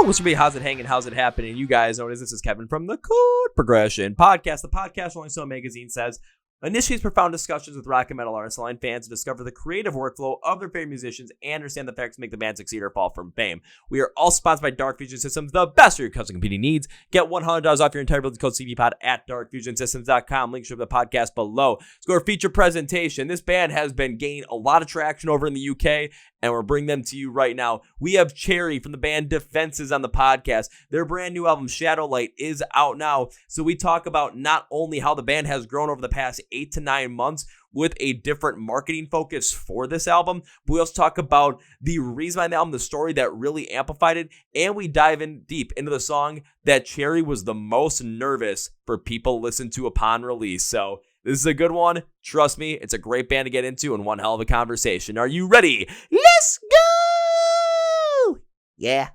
what's your be? How's it hanging? How's it happening? You guys know this is Kevin from the Chord Progression Podcast. The podcast Rolling Stone magazine says initiates profound discussions with rock and metal artists, allowing fans to discover the creative workflow of their favorite musicians and understand the facts that make the band succeed or fall from fame. We are all sponsored by Dark Fusion Systems, the best for your custom computing needs. Get $100 off your entire build code CVPod at darkfusionsystems.com. Link to the podcast below. Let's go to our feature presentation. This band has been gaining a lot of traction over in the UK, and we're bringing them to you right now. We have Cherry from the band Defenses on the podcast. Their brand new album, Shadowlight, is out now. So we talk about not only how the band has grown over the past 8 to 9 months with a different marketing focus for this album, but we also talk about the reason behind the album, the story that really amplified it, and we dive in deep into the song that Cherry was the most nervous for people to listen to upon release. So this is a good one. Trust me, it's a great band to get into and one hell of a conversation. Are you ready? Let's go! Yeah.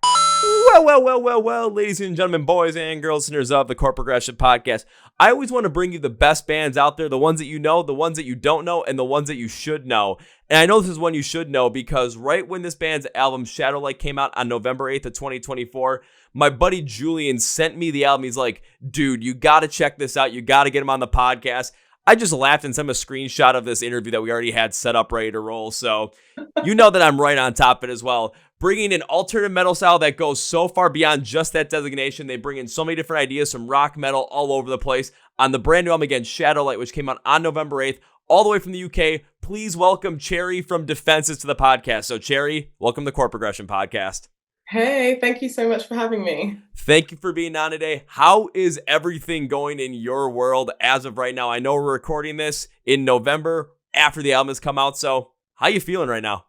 Well, ladies and gentlemen, boys and girls, listeners of the Chord Progression Podcast. I always want to bring you the best bands out there, the ones that you know, the ones that you don't know, and the ones that you should know. And I know this is one you should know because right when this band's album Shadowlight came out on November 8th of 2024, my buddy Julian sent me the album. He's like, dude, you got to check this out. You got to get him on the podcast. I just laughed and sent him a screenshot of this interview that we already had set up ready to roll. So you know that I'm right on top of it as well. Bringing an alternative metal style that goes so far beyond just that designation. They bring in so many different ideas from rock, metal, all over the place on the brand new album, again, Shadowlight, which came out on November 8th, all the way from the UK. Please welcome Cherry from Defenses to the podcast. So Cherry, welcome to the Chord Progression Podcast. Hey, thank you so much for having me. Thank you for being on today. How is everything going in your world as of right now? I know we're recording this in November after the album has come out. So how you feeling right now?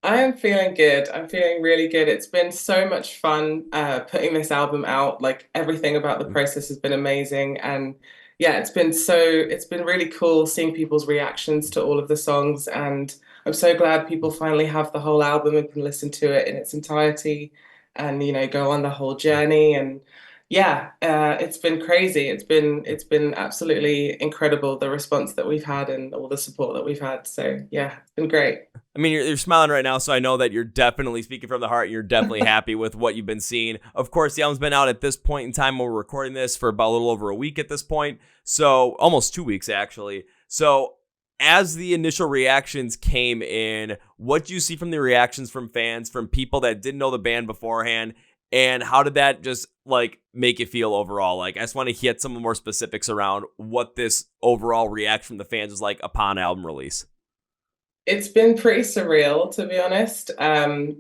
I am feeling good. I'm feeling really good. It's been so much fun putting this album out. Like everything about the process has been amazing. And yeah, it's been really cool seeing people's reactions to all of the songs. And I'm so glad people finally have the whole album and can listen to it in its entirety and, go on the whole journey. And yeah, it's been crazy. It's been absolutely incredible, the response that we've had and all the support that we've had. So yeah, it's been great. I mean, you're smiling right now, so I know that you're definitely speaking from the heart. You're definitely happy with what you've been seeing. Of course, the album's been out at this point in time when we're recording this for about a little over a week at this point. So almost 2 weeks, actually. So as the initial reactions came in, what do you see from the reactions from fans, from people that didn't know the band beforehand? And how did that just make you feel overall? I just want to get some more specifics around what this overall reaction from the fans was like upon album release. It's been pretty surreal, to be honest,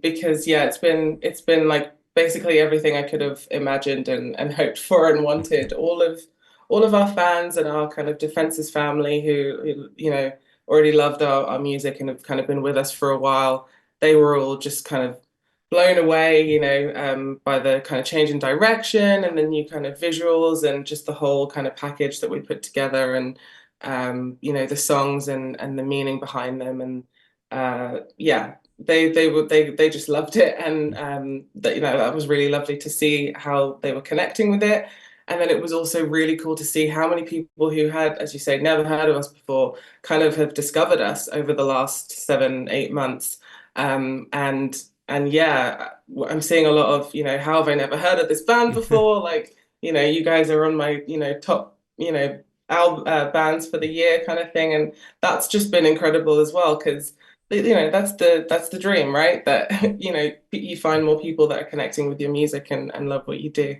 because yeah, it's been like basically everything I could have imagined and hoped for and wanted. All of our fans and our kind of Defenses family who already loved our music and have kind of been with us for a while, they were all just kind of blown away, by the kind of change in direction and the new kind of visuals and just the whole kind of package that we put together and the songs and the meaning behind them. And yeah, they just loved it. And that was really lovely to see how they were connecting with it. And then it was also really cool to see how many people who had, as you say, never heard of us before, kind of have discovered us over the last 7-8 months. And yeah, I'm seeing a lot of, how have I never heard of this band before? You guys are on my, top, bands for the year kind of thing. And that's just been incredible as well, because, that's the dream, right? That, you find more people that are connecting with your music and love what you do.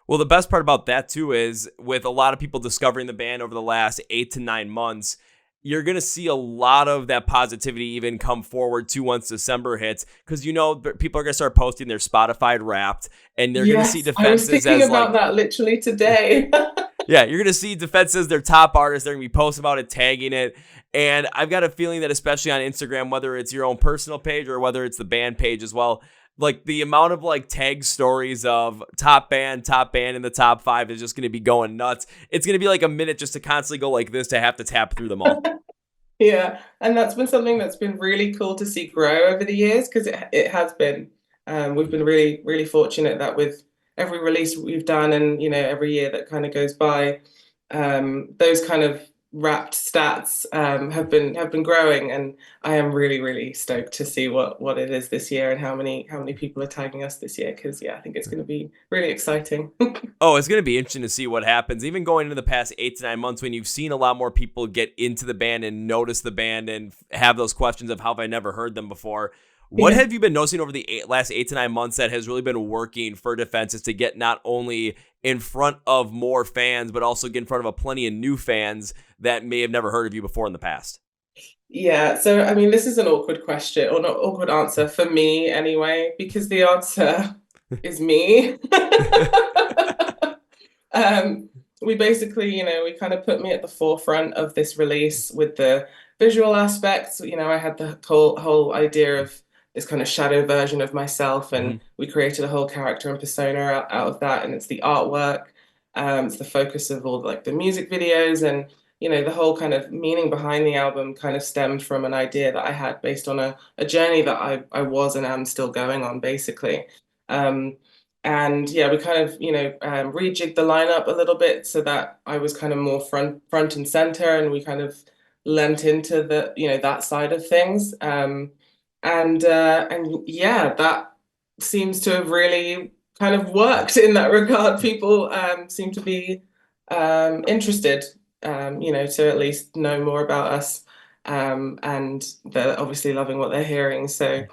Well, the best part about that, too, is with a lot of people discovering the band over the last 8 to 9 months, you're going to see a lot of that positivity even come forward to once December hits, because people are going to start posting their Spotify Wrapped, and they're going to see Defenses I was thinking about that literally today. Yeah, you're going to see Defenses, their top artists. They're going to be posting about it, tagging it. And I've got a feeling that especially on Instagram, whether it's your own personal page or whether it's the band page as well, the amount of tag stories of top band in the top 5 is just going to be going nuts. It's going to be like a minute just to constantly go like this to have to tap through them all. Yeah, and that's been something that's been really cool to see grow over the years, because it has been. We've been really, really fortunate that with every release we've done and, every year that kind of goes by, those kind of wrapped stats have been growing, and I am really really stoked to see what it is this year and how many people are tagging us this year, because yeah, I think it's going to be really exciting. Oh, it's going to be interesting to see what happens. Even going into the past 8 to 9 months, when you've seen a lot more people get into the band and notice the band and have those questions of how have I never heard them before. What have you been noticing over the last 8 to 9 months that has really been working for Defenses to get not only in front of more fans, but also get in front of plenty of new fans that may have never heard of you before in the past? Yeah, so I mean, this is an awkward question, or not awkward answer for me anyway, because the answer is me. Um, we basically, we kind of put me at the forefront of this release with the visual aspects. I had the whole idea of this kind of shadow version of myself, Mhm. and we created a whole character and persona out of that. And it's the artwork, it's the focus of all like the music videos, and the whole kind of meaning behind the album kind of stemmed from an idea that I had based on a journey that I was and am still going on, basically. Um, and yeah, we kind of rejigged the lineup a little bit so that I was kind of more front and center, and we kind of lent into the that side of things. And yeah, that seems to have really kind of worked in that regard. People seem to be interested, to at least know more about us, and they're obviously loving what they're hearing. So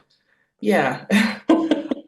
yeah.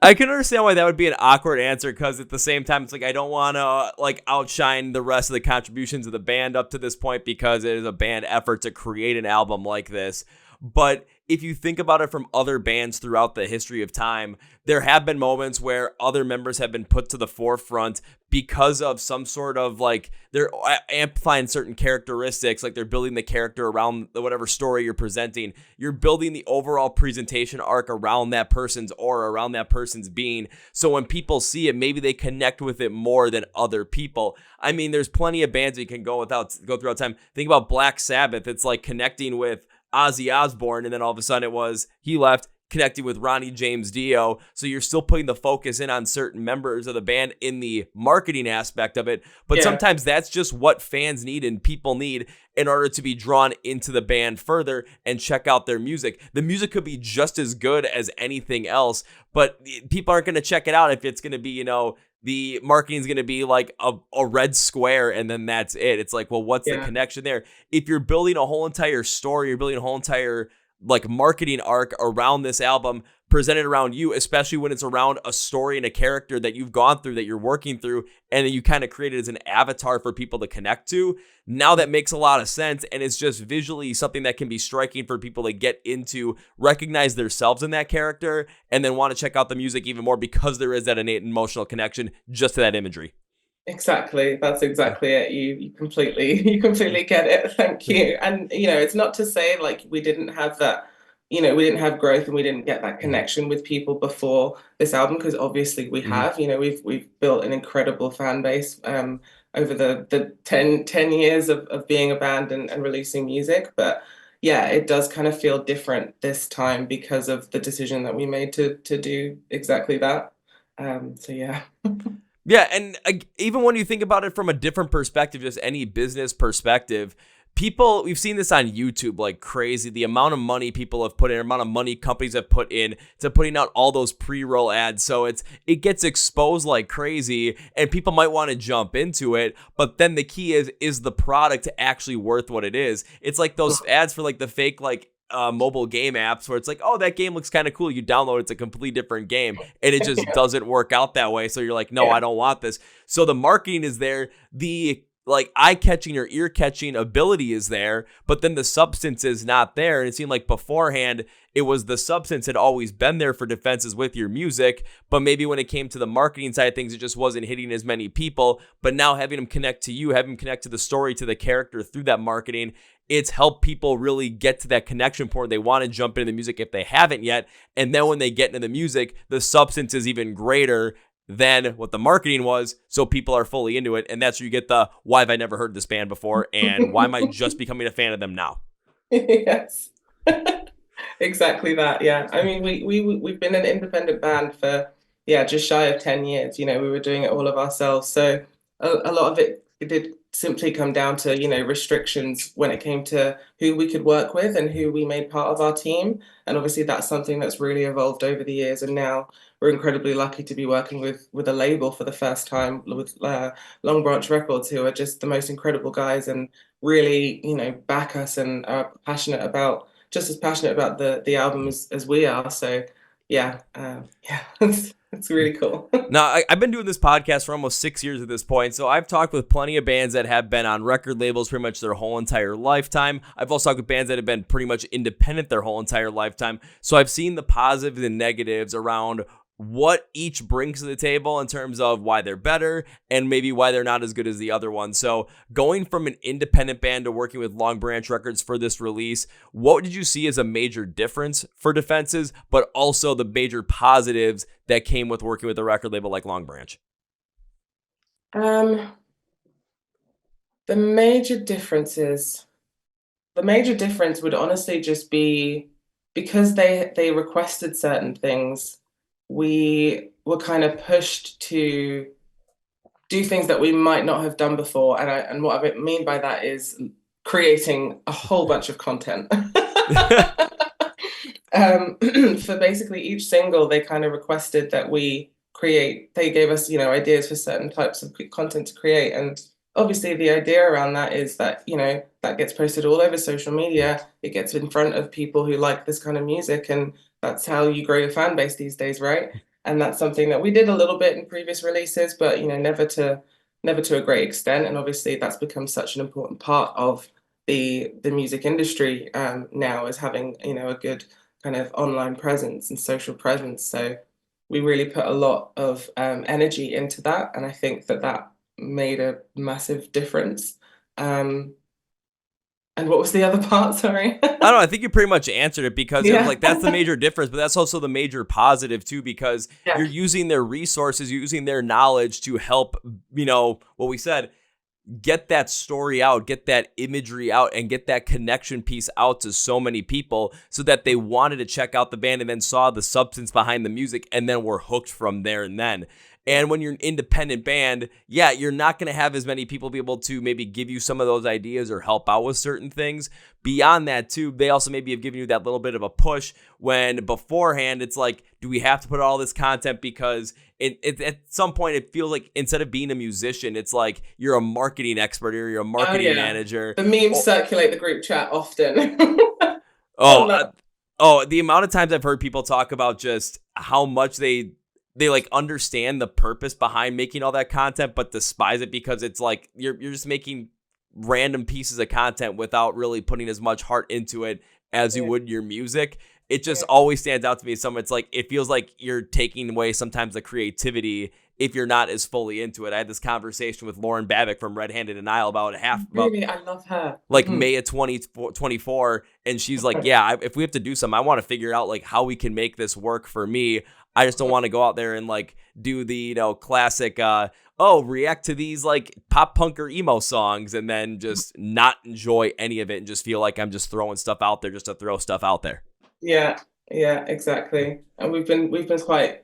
I can understand why that would be an awkward answer, because at the same time, it's like I don't want to like outshine the rest of the contributions of the band up to this point, because it is a band effort to create an album like this. But if you think about it from other bands throughout the history of time, there have been moments where other members have been put to the forefront because of some sort of like they're amplifying certain characteristics, like they're building the character around whatever story you're presenting. You're building the overall presentation arc around that person's aura, around that person's being. So when people see it, maybe they connect with it more than other people. I mean, there's plenty of bands that you can go throughout time. Think about Black Sabbath. It's like connecting with Ozzy Osbourne, and then all of a sudden he left, connecting with Ronnie James Dio. So you're still putting the focus in on certain members of the band in the marketing aspect of it. But sometimes that's just what fans need and people need in order to be drawn into the band further and check out their music. The music could be just as good as anything else, but people aren't going to check it out if it's going to be, the marketing is going to be like a red square and then that's it. It's like, well, what's the connection there? If you're building a whole entire story, you're building a whole entire like marketing arc around this album, presented around you, especially when it's around a story and a character that you've gone through, that you're working through, and that you kind of created as an avatar for people to connect to. Now that makes a lot of sense, and it's just visually something that can be striking for people to get into, recognize themselves in that character, and then want to check out the music even more because there is that innate emotional connection just to that imagery. Exactly. That's exactly it. You completely get it. Thank you. And it's not to say like we didn't have that, we didn't have growth and we didn't get that connection with people before this album, because obviously we have. We've built an incredible fan base over the 10 years of being a band and releasing music. But yeah, it does kind of feel different this time because of the decision that we made to do exactly that. So yeah. Yeah, and even when you think about it from a different perspective, just any business perspective, we've seen this on YouTube like crazy. The amount of money people have put in, the amount of money companies have put in to putting out all those pre-roll ads. So it gets exposed like crazy, and people might want to jump into it. But then the key is the product actually worth what it is? It's like those ads for like the fake like mobile game apps where it's like, oh, that game looks kind of cool. You download, it's a completely different game, and it just doesn't work out that way. So you're like, no, I don't want this. So the marketing is there. The like eye-catching or ear-catching ability is there, but then the substance is not there. And it seemed like beforehand, it was the substance had always been there for Defenses with your music, but maybe when it came to the marketing side of things, it just wasn't hitting as many people. But now having them connect to you, having them connect to the story, to the character through that marketing, it's helped people really get to that connection point. They want to jump into the music if they haven't yet. And then when they get into the music, the substance is even greater than what the marketing was. So people are fully into it. And that's where you get the, why have I never heard this band before? And why am I just becoming a fan of them now? Yes. Exactly that. Yeah. I mean, we've been an independent band for, just shy of 10 years. We were doing it all of ourselves. So a lot of it did simply come down to, restrictions when it came to who we could work with and who we made part of our team. And obviously that's something that's really evolved over the years. And now we're incredibly lucky to be working with a label for the first time, with Long Branch Records, who are just the most incredible guys and really, back us and are just as passionate about the album as we are. So yeah, it's really cool. Now, I've been doing this podcast for almost 6 years at this point, so I've talked with plenty of bands that have been on record labels pretty much their whole entire lifetime. I've also talked with bands that have been pretty much independent their whole entire lifetime. So I've seen the positives and negatives around what each brings to the table in terms of why they're better and maybe why they're not as good as the other one. So going from an independent band to working with Long Branch Records for this release, what did you see as a major difference for Defenses, but also the major positives that came with working with a record label like Long Branch? The major difference would honestly just be because they requested certain things. We were kind of pushed to do things that we might not have done before. And what I mean by that is creating a whole bunch of content. For basically each single, they kind of requested that we create, they gave us, ideas for certain types of content to create. And obviously the idea around that is that, that gets posted all over social media. It gets in front of people who like this kind of music, and that's how you grow your fan base these days, right? And that's something that we did a little bit in previous releases, but never to a great extent. And obviously that's become such an important part of the music industry now, is having a good kind of online presence and social presence. So we really put a lot of energy into that, and I think that made a massive difference. And what was the other part? Sorry. I don't know. I think you pretty much answered it, because it was like, that's the major difference, but that's also the major positive too, because you're using their resources, using their knowledge to help, what we said, get that story out, get that imagery out, and get that connection piece out to so many people so that they wanted to check out the band and then saw the substance behind the music and then were hooked from there and then. And when you're an independent band, you're not going to have as many people be able to maybe give you some of those ideas or help out with certain things. Beyond that, too, they also maybe have given you that little bit of a push when beforehand it's like, do we have to put all this content? Because at some point it feels like instead of being a musician, it's like you're a marketing expert or you're a marketing manager. The memes circulate the group chat often. The amount of times I've heard people talk about just how much they like understand the purpose behind making all that content, but despise it because it's like you're just making random pieces of content without really putting as much heart into it as you would your music. It just always stands out to me. It's like it feels like you're taking away sometimes the creativity if you're not as fully into it. I had this conversation with Lauren Babick from Red Handed Denial about I love her. May of 2024, and she's like, if we have to do something, I want to figure out like how we can make this work for me. I just don't want to go out there and like do the classic react to these like pop punk or emo songs and then just not enjoy any of it and just feel like I'm just throwing stuff out there just to throw stuff out there. Yeah, exactly. And we've been quite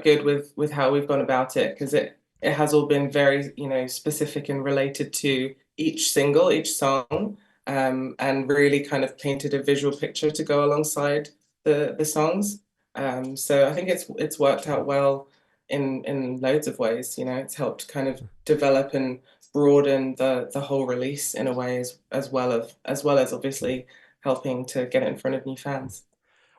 good with how we've gone about it, because it has all been very specific and related to each single, each song, and really kind of painted a visual picture to go alongside the songs. So I think it's worked out well in loads of ways. It's helped kind of develop and broaden the whole release in a way, as well as obviously helping to get it in front of new fans.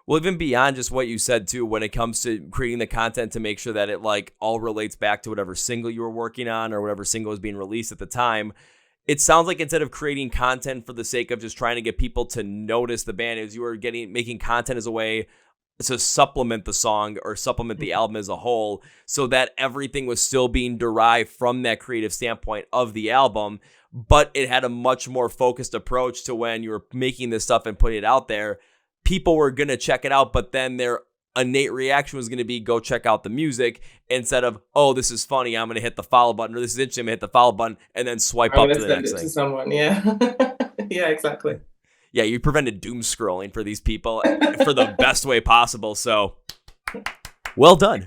Well, even beyond just what you said too, when it comes to creating the content to make sure that it like all relates back to whatever single you were working on or whatever single was being released at the time, it sounds like instead of creating content for the sake of just trying to get people to notice the band, as you were making content as a way to supplement the song or supplement the album as a whole, so that everything was still being derived from that creative standpoint of the album, but it had a much more focused approach to when you were making this stuff and putting it out there. People were going to check it out, but then their innate reaction was going to be go check out the music instead of, oh, this is funny, I'm going to hit the follow button, or this is interesting, I'm going to hit the follow button and then swipe up to the next thing. To someone, yeah. Yeah, exactly. Yeah, you prevented doom scrolling for these people for the best way possible. So, well done.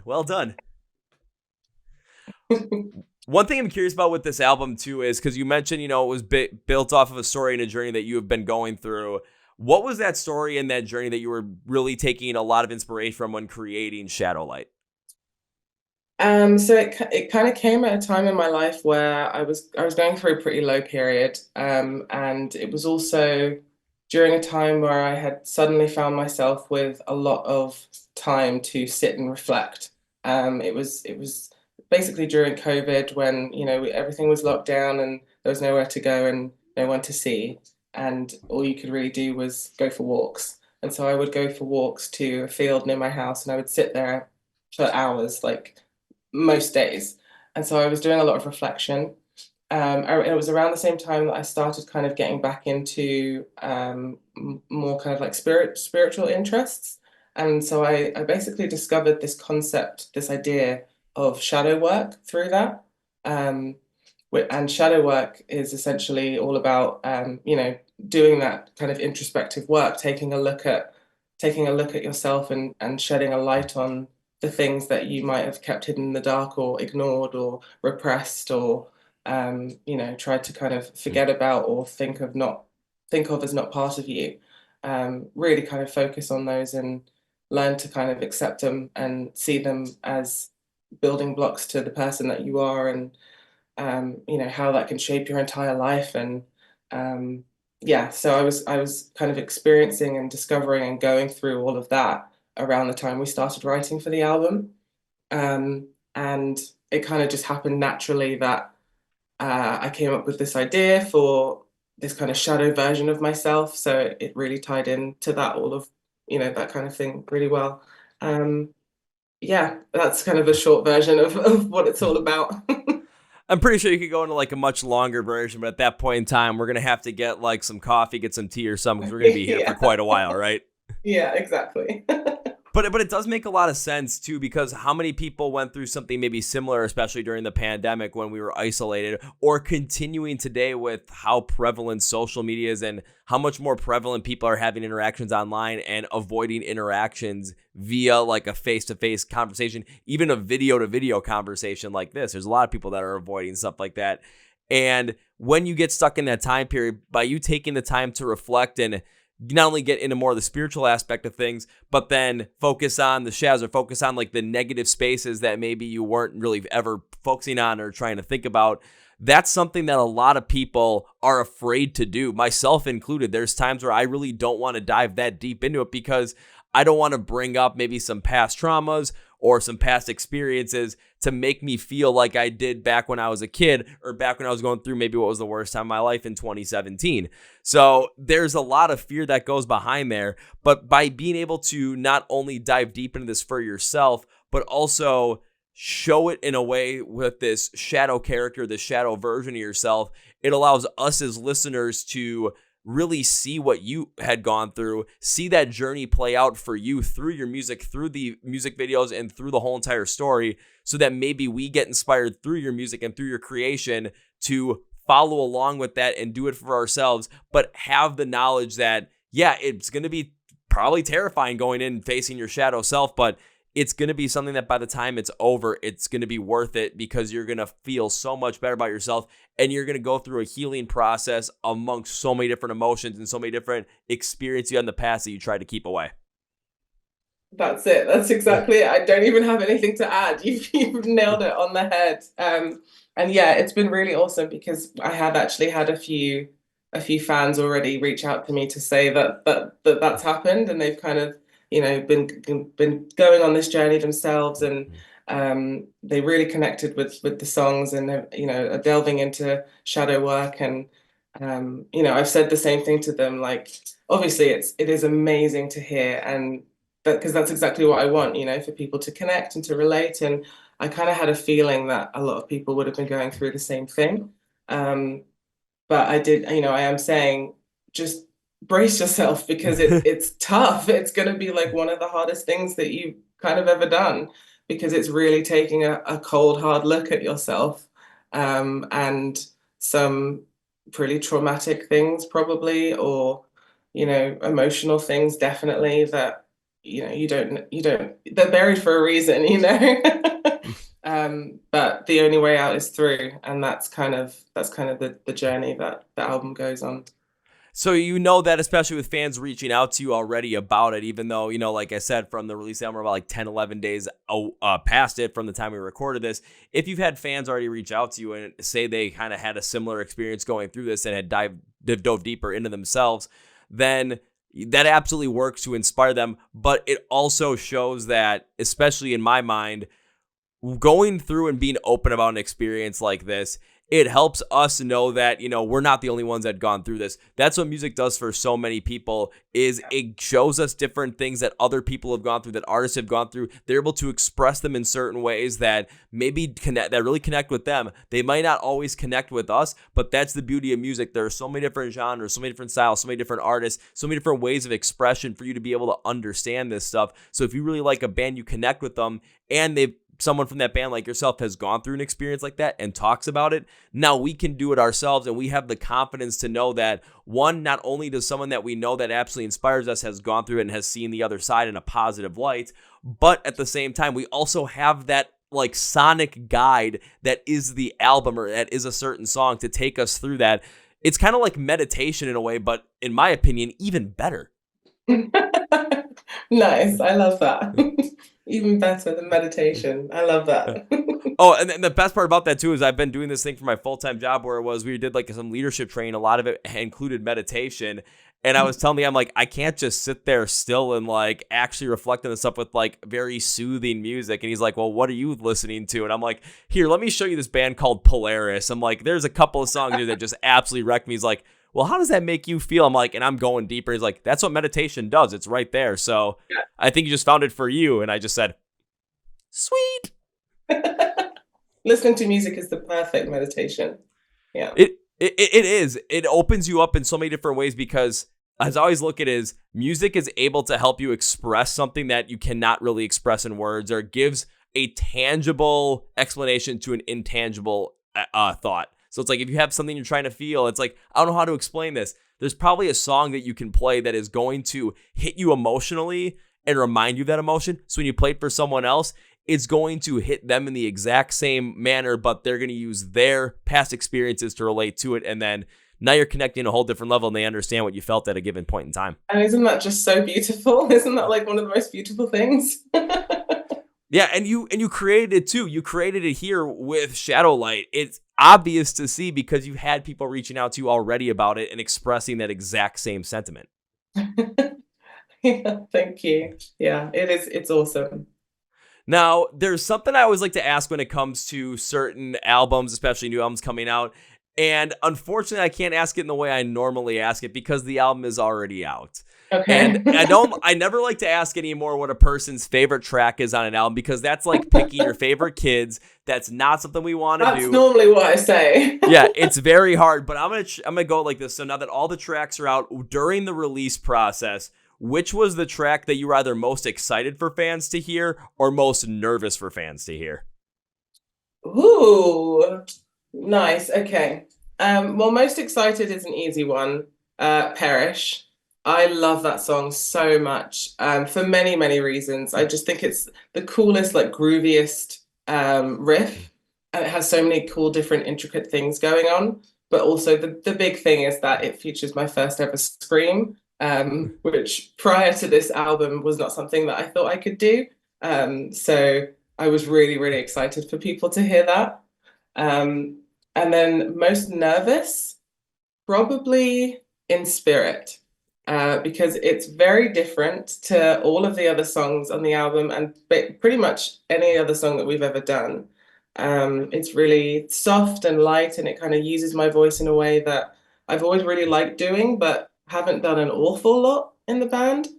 One thing I'm curious about with this album too is because you mentioned, it was built off of a story and a journey that you have been going through. What was that story and that journey that you were really taking a lot of inspiration from when creating Shadowlight? So it kind of came at a time in my life where I was going through a pretty low period, and it was also during a time where I had suddenly found myself with a lot of time to sit and reflect. It was basically during COVID when everything was locked down and there was nowhere to go and no one to see, and all you could really do was go for walks. And so I would go for walks to a field near my house, and I would sit there for hours, like most days. And so I was doing a lot of reflection. It was around the same time that I started kind of getting back into more kind of like spiritual interests. And so I basically discovered this concept, this idea of shadow work through that. Um, and shadow work is essentially all about doing that kind of introspective work, taking a look at yourself and shedding a light on the things that you might have kept hidden in the dark or ignored or repressed or tried to kind of forget about or think of as not part of you. Really kind of focus on those and learn to kind of accept them and see them as building blocks to the person that you are, and how that can shape your entire life. And yeah, so I was kind of experiencing and discovering and going through all of that around the time we started writing for the album. And it kind of just happened naturally that I came up with this idea for this kind of shadow version of myself. So it really tied into that, all of that kind of thing really well. Um, yeah, that's kind of a short version of what it's all about. I'm pretty sure you could go into like a much longer version, but at that point in time, we're going to have to get like some coffee, get some tea or something, because we're going to be here for Yeah, quite a while, right? yeah, exactly. But it does make a lot of sense too, because how many people went through something maybe similar, especially during the pandemic when we were isolated, or continuing today with how prevalent social media is and how much more prevalent people are having interactions online and avoiding interactions via like a face-to-face conversation, even a video-to-video conversation like this. There's a lot of people that are avoiding stuff like that. And when you get stuck in that time period, by you taking the time to reflect and not only get into more of the spiritual aspect of things, but then focus on the shadows or focus on like the negative spaces that maybe you weren't really ever focusing on or trying to think about. That's something that a lot of people are afraid to do, myself included. There's times where I really don't want to dive that deep into it because I don't want to bring up maybe some past traumas or some past experiences to make me feel like I did back when I was a kid or back when I was going through maybe what was the worst time of my life in 2017. So there's a lot of fear that goes behind there. But by being able to not only dive deep into this for yourself, but also show it in a way with this shadow character, this shadow version of yourself, it allows us as listeners to really see what you had gone through, see that journey play out for you through your music, through the music videos, and through the whole entire story, so that maybe we get inspired through your music and through your creation to follow along with that and do it for ourselves, but have the knowledge that, yeah, it's going to be probably terrifying going in and facing your shadow self, but it's going to be something that by the time it's over, it's going to be worth it because you're going to feel so much better about yourself and you're going to go through a healing process amongst so many different emotions and so many different experiences you had in the past that you try to keep away. That's it. That's exactly it. I don't even have anything to add. You've nailed it on the head. And yeah, it's been really awesome because I have actually had a few fans already reach out to me to say that's happened, and they've kind of been going on this journey themselves, and they really connected with the songs, and are delving into shadow work. And I've said the same thing to them, like obviously it is amazing to hear, and that because that's exactly what I want, for people to connect and to relate. And I kind of had a feeling that a lot of people would have been going through the same thing. um but I am saying, just brace yourself because it's tough. It's going to be like one of the hardest things that you've kind of ever done, because it's really taking a cold, hard look at yourself, and some pretty traumatic things probably, or, emotional things definitely that, you don't, they're buried for a reason. But the only way out is through, and that's kind of the journey that the album goes on. So you know that, especially with fans reaching out to you already about it, even though, like I said, from the release album, we're about like 10, 11 days past it from the time we recorded this. If you've had fans already reach out to you and say they kind of had a similar experience going through this and had dove deeper into themselves, then that absolutely works to inspire them. But it also shows that, especially in my mind, going through and being open about an experience like this, it helps us know that, we're not the only ones that have gone through this. That's what music does for so many people, is it shows us different things that other people have gone through, that artists have gone through. They're able to express them in certain ways that maybe really connect with them. They might not always connect with us, but that's the beauty of music. There are so many different genres, so many different styles, so many different artists, so many different ways of expression for you to be able to understand this stuff. So if you really like a band, you connect with them, and someone from that band like yourself has gone through an experience like that and talks about it, now we can do it ourselves, and we have the confidence to know that, one, not only does someone that we know that absolutely inspires us has gone through it and has seen the other side in a positive light, but at the same time, we also have that like sonic guide that is the album, or that is a certain song, to take us through that. It's kind of like meditation in a way, but in my opinion, even better. Nice. I love that. Even better than meditation. I love that. Oh, and the best part about that too is I've been doing this thing for my full-time job, where we did like some leadership training. A lot of it included meditation. And I was telling I'm like, I can't just sit there still and like actually reflect on this stuff with like very soothing music. And he's like, well, what are you listening to? And I'm like, here, let me show you this band called Polaris. I'm like, there's a couple of songs here that just absolutely wreck me. He's like, well, how does that make you feel? I'm like, and I'm going deeper. He's like, that's what meditation does. It's right there. So yeah. I think you just found it for you. And I just said, sweet. Listening to music is the perfect meditation. Yeah. It is. It opens you up in so many different ways, because as I always look at it, is music is able to help you express something that you cannot really express in words, or gives a tangible explanation to an intangible thought. So it's like, if you have something you're trying to feel, it's like, I don't know how to explain this. There's probably a song that you can play that is going to hit you emotionally and remind you of that emotion. So when you play it for someone else, it's going to hit them in the exact same manner, but they're going to use their past experiences to relate to it. And then now you're connecting a whole different level, and they understand what you felt at a given point in time. And isn't that just so beautiful? Isn't that like one of the most beautiful things? Yeah, and you created it too. You created it here with Shadowlight. It's obvious to see, because you've had people reaching out to you already about it and expressing that exact same sentiment. Yeah, thank you. Yeah, it is. It's awesome. Now, there's something I always like to ask when it comes to certain albums, especially new albums coming out. And unfortunately, I can't ask it in the way I normally ask it, because the album is already out. Okay. And I never like to ask anymore what a person's favorite track is on an album, because that's like picking your favorite kids. That's not something we want to do. That's normally what I say. Yeah, it's very hard, but I'm gonna go like this. So now that all the tracks are out, during the release process, which was the track that you were either most excited for fans to hear or most nervous for fans to hear? Ooh, nice. Okay. Well, most excited is an easy one. Perish. I love that song so much, for many, many reasons. I just think it's the coolest, like grooviest riff. And it has so many cool, different, intricate things going on. But also the big thing is that it features my first ever scream, which prior to this album was not something that I thought I could do. So I was really, really excited for people to hear that. And then most nervous, probably In Spirit. Because it's very different to all of the other songs on the album, and pretty much any other song that we've ever done. It's really soft and light, and it kind of uses my voice in a way that I've always really liked doing, but haven't done an awful lot in the band.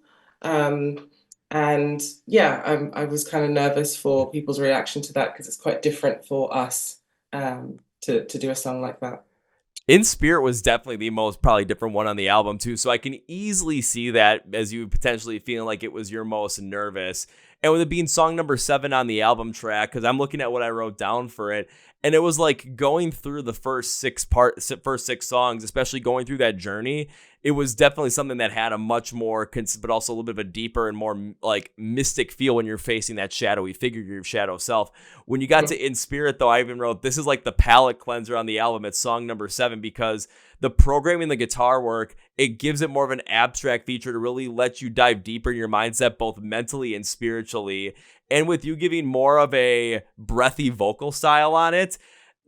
And yeah, I was kind of nervous for people's reaction to that, because it's quite different for us to do a song like that. In Spirit was definitely the most probably different one on the album too, so I can easily see that as you potentially feeling like it was your most nervous. And with it being song number 7 on the album track, because I'm looking at what I wrote down for it, and it was like going through the first six songs, especially going through that journey, it was definitely something that had a much more, but also a little bit of a deeper and more like mystic feel when you're facing that shadowy figure, your shadow self. When you got to In Spirit, though, I even wrote, this is like the palate cleanser on the album. It's song number 7, because the programming, the guitar work, it gives it more of an abstract feature to really let you dive deeper in your mindset, both mentally and spiritually. And with you giving more of a breathy vocal style on it,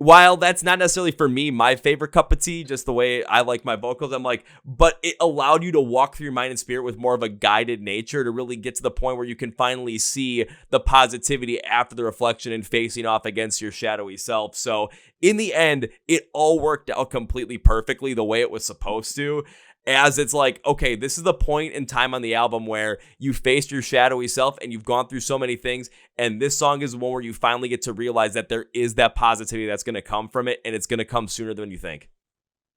while that's not necessarily for me my favorite cup of tea, just the way I like my vocals, I'm like, but it allowed you to walk through your mind and spirit with more of a guided nature to really get to the point where you can finally see the positivity after the reflection and facing off against your shadowy self. So in the end, it all worked out completely perfectly the way it was supposed to. As it's like, okay, this is the point in time on the album where you faced your shadowy self and you've gone through so many things. And this song is one where you finally get to realize that there is that positivity that's going to come from it. And it's going to come sooner than you think.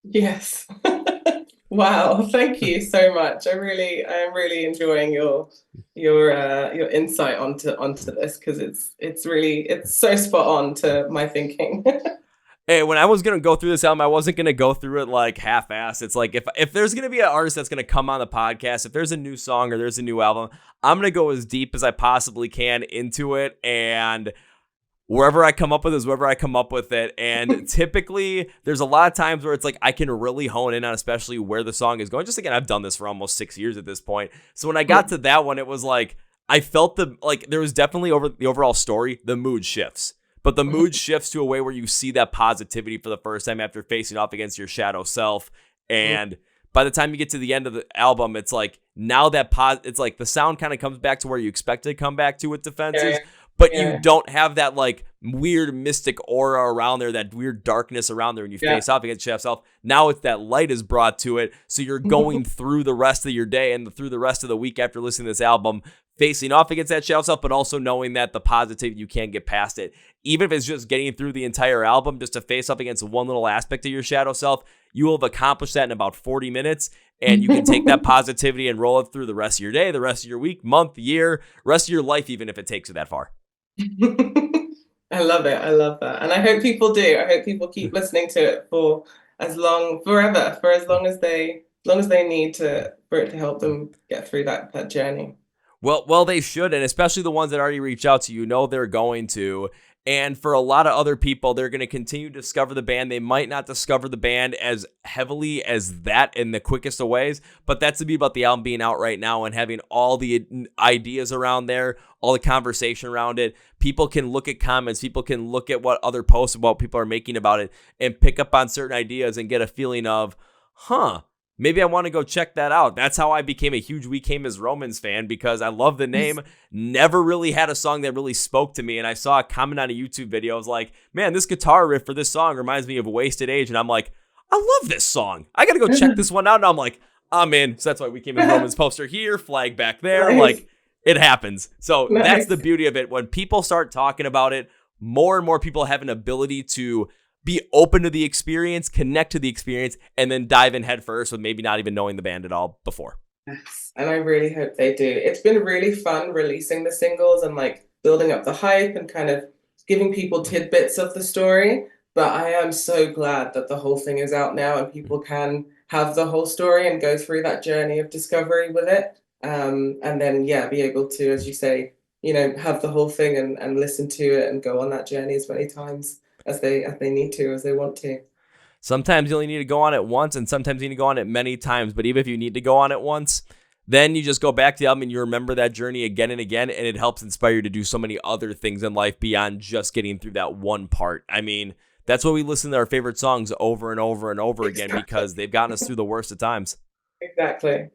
Yes. Wow. Thank you so much. I am really enjoying your insight onto this, because it's so spot on to my thinking. Hey, when I was going to go through this album, I wasn't going to go through it like half-assed. It's like, if there's going to be an artist that's going to come on the podcast, if there's a new song or there's a new album, I'm going to go as deep as I possibly can into it. And wherever I come up with is wherever I come up with it. And typically, there's a lot of times where it's like I can really hone in on especially where the song is going. Just again, I've done this for almost 6 years at this point. So when I got to that one, it was like, I felt there was definitely over the overall story, the mood shifts. But the mood shifts to a way where you see that positivity for the first time after facing off against your shadow self. And by the time you get to the end of the album, it's like now that it's like the sound kind of comes back to where you expect it to come back to with Defenses. But you don't have that like weird mystic aura around there, that weird darkness around there when you face off against yourself. Now it's that light is brought to it. So you're going through the rest of your day and through the rest of the week after listening to this album, facing off against that shadow self, but also knowing that the positivity, you can't get past it. Even if it's just getting through the entire album, just to face off against one little aspect of your shadow self, you will have accomplished that in about 40 minutes. And you can take that positivity and roll it through the rest of your day, the rest of your week, month, year, rest of your life, even if it takes you that far. I love it. I love that. And I hope people do. I hope people keep listening to it for as long as they need for it to help them get through that journey. Well, they should, and especially the ones that already reach out to you, they're going to. And for a lot of other people, they're going to continue to discover the band. They might not discover the band as heavily as that in the quickest of ways, but that's the beauty about the album being out right now and having all the ideas around there, all the conversation around it. People can look at comments, people can look at what other posts about people are making about it and pick up on certain ideas and get a feeling of, maybe I want to go check that out. That's how I became a huge We Came as Romans fan, because I love the name. Never really had a song that really spoke to me. And I saw a comment on a YouTube video. I was like, man, this guitar riff for this song reminds me of Wasted Age. And I'm like, I love this song. I got to go check this one out. And I'm like, I'm in. So that's why We Came as Romans poster here, flag back there. Nice. Like, it happens. So Nice. That's the beauty of it. When people start talking about it, more and more people have an ability to be open to the experience, connect to the experience, and then dive in head first with maybe not even knowing the band at all before. Yes, and I really hope they do. It's been really fun releasing the singles and like building up the hype and kind of giving people tidbits of the story. But I am so glad that the whole thing is out now and people can have the whole story and go through that journey of discovery with it. And then, be able to, as you say, have the whole thing and listen to it and go on that journey as many times as they need to, as they want to. Sometimes you only need to go on it once, and sometimes you need to go on it many times. But even if you need to go on it once, then you just go back to the album and you remember that journey again and again, and it helps inspire you to do so many other things in life beyond just getting through that one part. I mean, that's why we listen to our favorite songs over and over and over again, because they've gotten us through the worst of times. Exactly.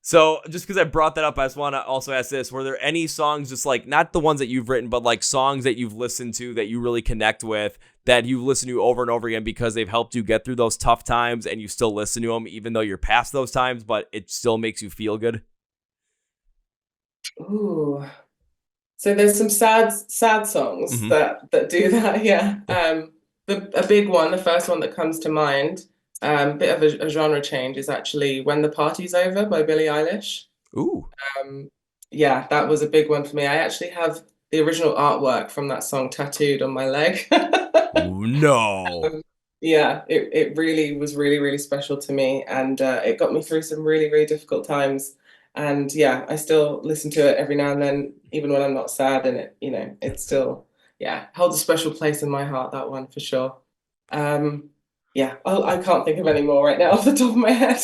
So just because I brought that up, I just want to also ask this. Were there any songs, just like not the ones that you've written, but like songs that you've listened to that you really connect with, that you've listened to over and over again because they've helped you get through those tough times and you still listen to them even though you're past those times, but it still makes you feel good? Ooh. So there's some sad songs that do that. Yeah. A big one, the first one that comes to mind, bit of a genre change, is actually When the Party's Over by Billie Eilish. Ooh. That was a big one for me. I actually have the original artwork from that song tattooed on my leg. No. Yeah, it really was really, really special to me. And it got me through some really, really difficult times. And yeah, I still listen to it every now and then, even when I'm not sad. And it still, yeah, holds a special place in my heart, that one for sure. Um, yeah, I can't think of any more right now off the top of my head.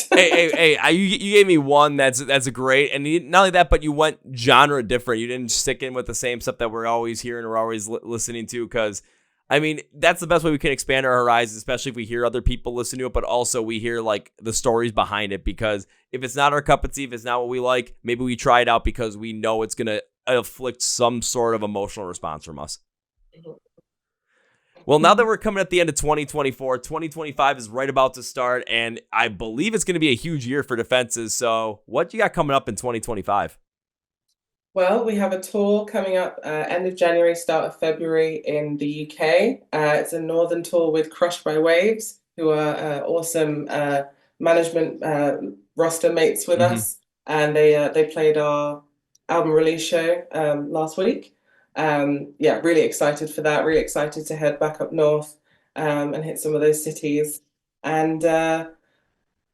You gave me one that's great, and not only that, but you went genre different. You didn't stick in with the same stuff that we're always hearing or always listening to, because I mean that's the best way we can expand our horizons, especially if we hear other people listen to it, but also we hear like the stories behind it. Because if it's not our cup of tea, if it's not what we like, maybe we try it out because we know it's gonna afflict some sort of emotional response from us. Well, now that we're coming at the end of 2024, 2025 is right about to start, and I believe it's going to be a huge year for defenses. So, what you got coming up in 2025? Well, we have a tour coming up end of January, start of February in the UK. It's a northern tour with Crushed by Waves, who are awesome management roster mates with Mm-hmm. us, and they played our album release show last week. Yeah, really excited for that. Really excited to head back up north and hit some of those cities. And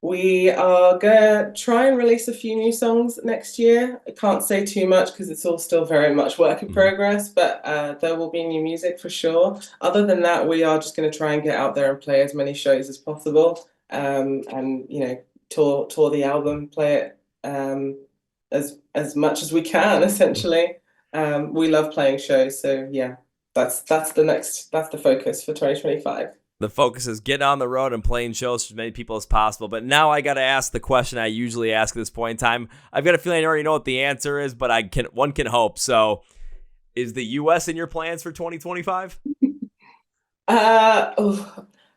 we are going to try and release a few new songs next year. I can't say too much because it's all still very much work in Mm-hmm. progress, but there will be new music for sure. Other than that, we are just going to try and get out there and play as many shows as possible, and tour the album, play it as much as we can. Essentially, we love playing shows, so yeah, that's the focus for 2025. The focus is getting on the road and playing shows for as many people as possible. But now I got to ask the question I usually ask at this point in time. I've got a feeling I already know what the answer is, but one can hope. So, is the U.S. in your plans for 2025? I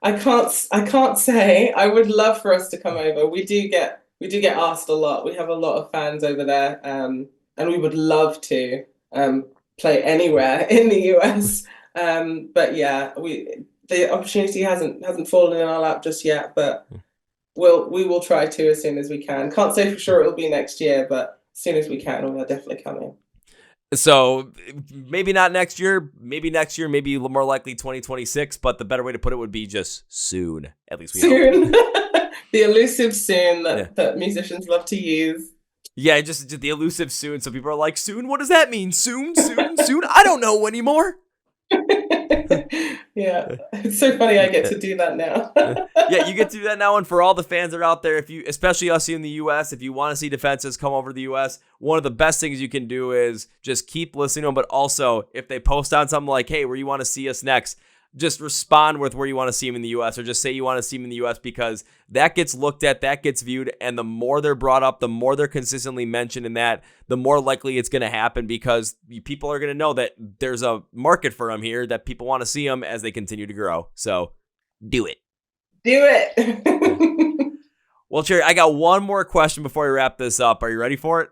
can't say. I would love for us to come over. We do get asked a lot. We have a lot of fans over there, and we would love to play anywhere in the US. But yeah, the opportunity hasn't fallen in our lap just yet. But we will try to as soon as we can. Can't say for sure it'll be next year, but as soon as we can, we're definitely coming. So maybe not next year, maybe more likely 2026, but the better way to put it would be just soon. At least we hope. Soon. The elusive soon Yeah. that musicians love to use. Yeah, just the elusive soon. So people are like, soon? What does that mean? Soon? I don't know anymore. Yeah, it's so funny I get to do that now. Yeah, you get to do that now. And for all the fans that are out there, if you, especially us here in the U.S., if you want to see defenses come over to the U.S., one of the best things you can do is just keep listening to them. But also, if they post on something like, hey, where you want to see us next, just respond with where you want to see them in the U.S. or just say you want to see them in the U.S. because that gets looked at, that gets viewed, and the more they're brought up, the more they're consistently mentioned in that, the more likely it's going to happen because people are going to know that there's a market for them here, that people want to see them as they continue to grow. So do it. Do it. Well, Cherry, I got one more question before we wrap this up. Are you ready for it?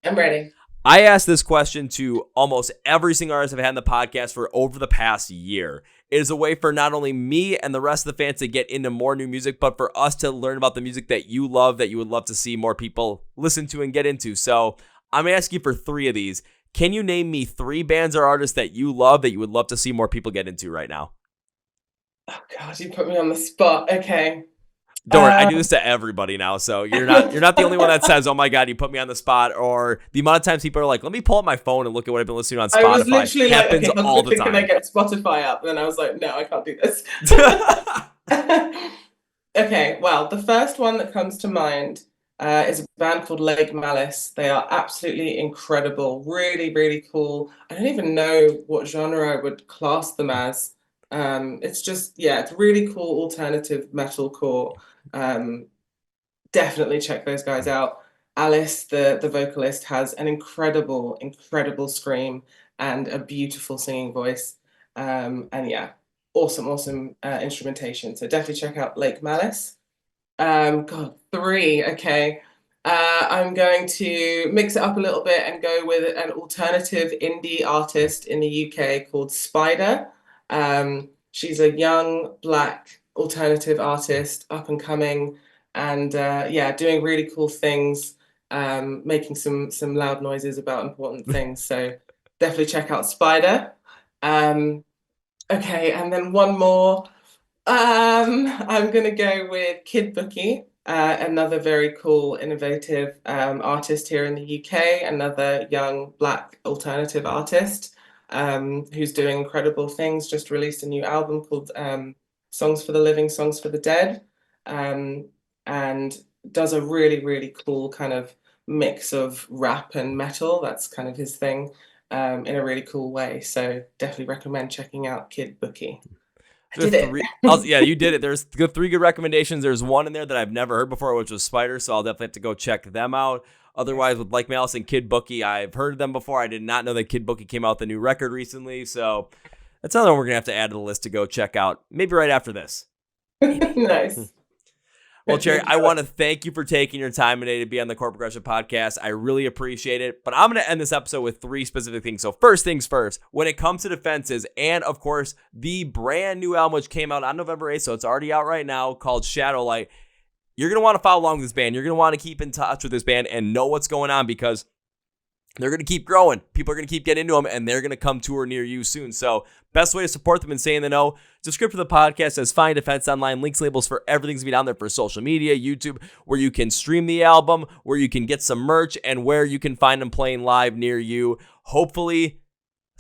I'm ready. I asked this question to almost every single artist I've had in the podcast for over the past year. It is a way for not only me and the rest of the fans to get into more new music, but for us to learn about the music that you love, that you would love to see more people listen to and get into. So I'm going to ask you for 3 of these. Can you name me 3 bands or artists that you love that you would love to see more people get into right now? Oh God, you put me on the spot. Okay. Don't worry, I do this to everybody now, so you're not the only one that says, "Oh my God, you put me on the spot." Or the amount of times people are like, "Let me pull up my phone and look at what I've been listening on Spotify." I was literally happens like, okay, all the time. Can I get Spotify up? And I was like, no, I can't do this. Okay, well, the first one that comes to mind is a band called Lake Malice. They are absolutely incredible, really, really cool. I don't even know what genre I would class them as. It's just, yeah, it's really cool alternative metalcore. Definitely check those guys out. Alice, the vocalist, has an incredible, incredible scream and a beautiful singing voice. And yeah, awesome instrumentation. So definitely check out Lake Malice. God, 3. Okay. I'm going to mix it up a little bit and go with an alternative indie artist in the UK called Spider. She's a young black alternative artist, up and coming, and yeah, doing really cool things, making some loud noises about important things. So definitely check out Spider. Okay, and then one more. I'm gonna go with Kid Bookie, another very cool, innovative artist here in the UK, another young Black alternative artist who's doing incredible things. Just released a new album called Songs for the Living, Songs for the Dead, um, and does a really, really cool kind of mix of rap and metal. That's kind of his thing, in a really cool way. So definitely recommend checking out Kid Bookie. I did it. Yeah, you did it. There's three good recommendations. There's one in there that I've never heard before, which was Spider, so I'll definitely have to go check them out. Otherwise, with Like Malice and Kid Bookie, I've heard of them before. I did not know that Kid Bookie came out with a new record recently, so that's another one we're going to have to add to the list to go check out, maybe right after this. Nice. Well, Cherry, I want to thank you for taking your time today to be on the Chord Progression Podcast. I really appreciate it. But I'm going to end this episode with three specific things. So first things first, when it comes to defenses, and of course, the brand new album, which came out on November 8th, so it's already out right now, called Shadowlight, you're going to want to follow along with this band. You're going to want to keep in touch with this band and know what's going on, because they're going to keep growing. People are going to keep getting into them, and they're going to come to or near you soon. So best way to support them and stay in the know, description of the podcast says Find Defense Online, links, labels for everything's going to be down there for social media, YouTube, where you can stream the album, where you can get some merch, and where you can find them playing live near you. Hopefully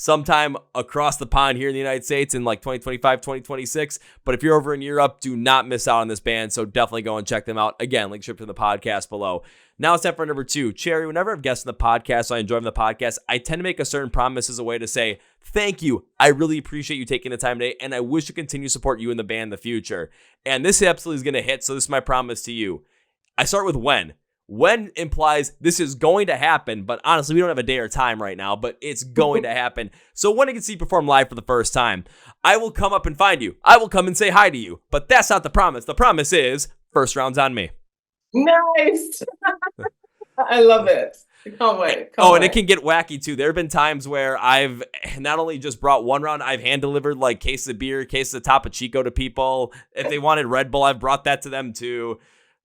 sometime across the pond here in the United States in like 2025, 2026. But if you're over in Europe, do not miss out on this band. So definitely go and check them out. Again, link description in the podcast below. Now it's time for number 2. Cherry, whenever I've guests on the podcast, so I enjoy the podcast, I tend to make a certain promise as a way to say, thank you. I really appreciate you taking the time today, and I wish to continue to support you and the band in the future. And this absolutely is going to hit, so this is my promise to you. I start with when. When implies this is going to happen, but honestly, we don't have a day or time right now, but it's going to happen. So when I can see you perform live for the first time, I will come up and find you. I will come and say hi to you, but that's not the promise. The promise is first round's on me. Nice. I love it. I can't wait. And it can get wacky too. There have been times where I've not only just brought one round, I've hand delivered like cases of beer, cases of Topo Chico to people. If they wanted Red Bull, I've brought that to them too.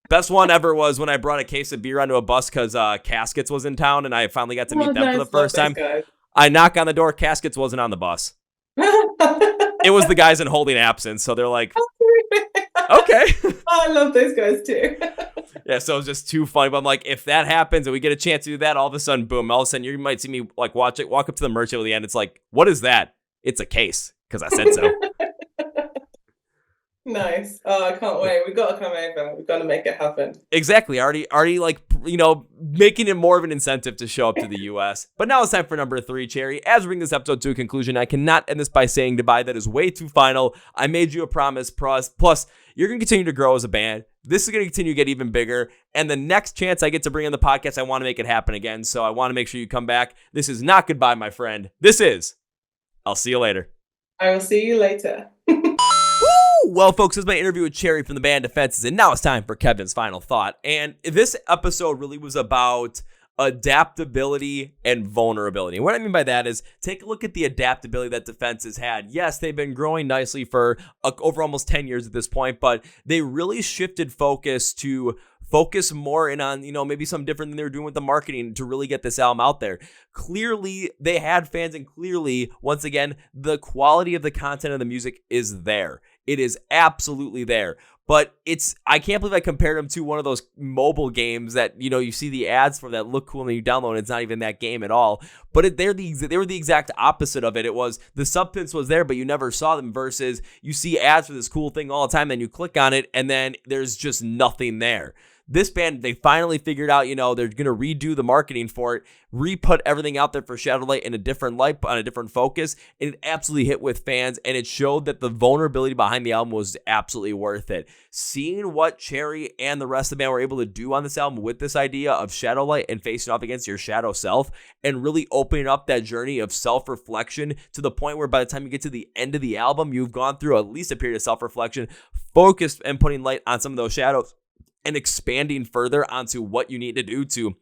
Best one ever was when I brought a case of beer onto a bus because Caskets was in town, and I finally got to meet them for the first time. I knock on the door. Caskets wasn't on the bus. It was the guys in holding absence, so they're like, okay. I love those guys too. Yeah, so it was just too funny. But I'm like, if that happens and we get a chance to do that, all of a sudden, boom, all of a sudden you might see me like walk up to the merch at the end. It's like, what is that? It's a case, because I said so. Nice. Oh, I can't wait. We've got to come over. We've got to make it happen. Exactly. Already like, making it more of an incentive to show up to the U.S. But now it's time for number 3, Cherry. As we bring this episode to a conclusion, I cannot end this by saying goodbye. That is way too final. I made you a promise. Plus, you're going to continue to grow as a band. This is going to continue to get even bigger. And the next chance I get to bring on the podcast, I want to make it happen again. So I want to make sure you come back. This is not goodbye, my friend. This is, I'll see you later. I will see you later. Well, folks, this is my interview with Cherry from the band Defenses, and now it's time for Kevin's final thought. And this episode really was about adaptability and vulnerability. And what I mean by that is take a look at the adaptability that Defenses had. Yes, they've been growing nicely for over almost 10 years at this point, but they really shifted focus to focus more in on, maybe something different than they were doing with the marketing to really get this album out there. Clearly, they had fans, and clearly, once again, the quality of the content of the music is there. It is absolutely there. But I can't believe I compared them to one of those mobile games that, you see the ads for that look cool and you download, and it's not even that game at all. But they were the exact opposite of it. It was the substance was there, but you never saw them, versus you see ads for this cool thing all the time, then you click on it, and then there's just nothing there. This band, they finally figured out, they're going to redo the marketing for it, re-put everything out there for Shadowlight in a different light, on a different focus, and it absolutely hit with fans, and it showed that the vulnerability behind the album was absolutely worth it. Seeing what Cherry and the rest of the band were able to do on this album with this idea of Shadowlight and facing off against your shadow self, and really opening up that journey of self-reflection to the point where by the time you get to the end of the album, you've gone through at least a period of self-reflection, focused and putting light on some of those shadows, and expanding further onto what you need to do to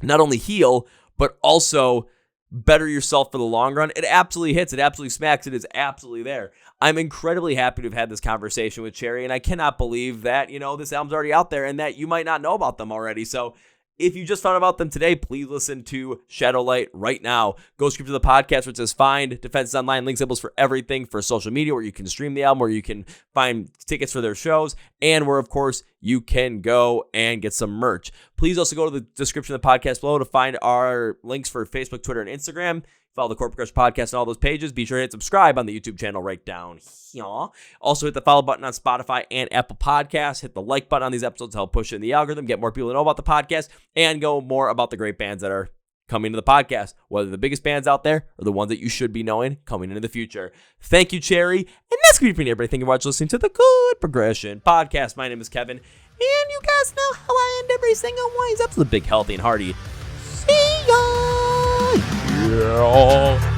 not only heal, but also better yourself for the long run. It absolutely hits. It absolutely smacks. It is absolutely there. I'm incredibly happy to have had this conversation with Cherry, and I cannot believe that, this album's already out there and that you might not know about them already. So If you just found about them today, please listen to Shadowlight right now. Go subscribe to the podcast, which says Find Defenses Online, link symbols for everything, for social media, where you can stream the album, where you can find tickets for their shows, and where, of course, you can go and get some merch. Please also go to the description of the podcast below to find our links for Facebook, Twitter, and Instagram. Follow the Chord Progression Podcast on all those pages. Be sure to hit subscribe on the YouTube channel right down here. Also, hit the follow button on Spotify and Apple Podcasts. Hit the like button on these episodes to help push in the algorithm, get more people to know about the podcast, and go more about the great bands that are coming to the podcast, whether the biggest bands out there or the ones that you should be knowing coming into the future. Thank you, Cherry. And that's going to be for everybody. Thank you for watching, listening to the Chord Progression Podcast. My name is Kevin, and you guys know how I end every single one. He's up to the big, healthy, and hearty. See ya! Yeah.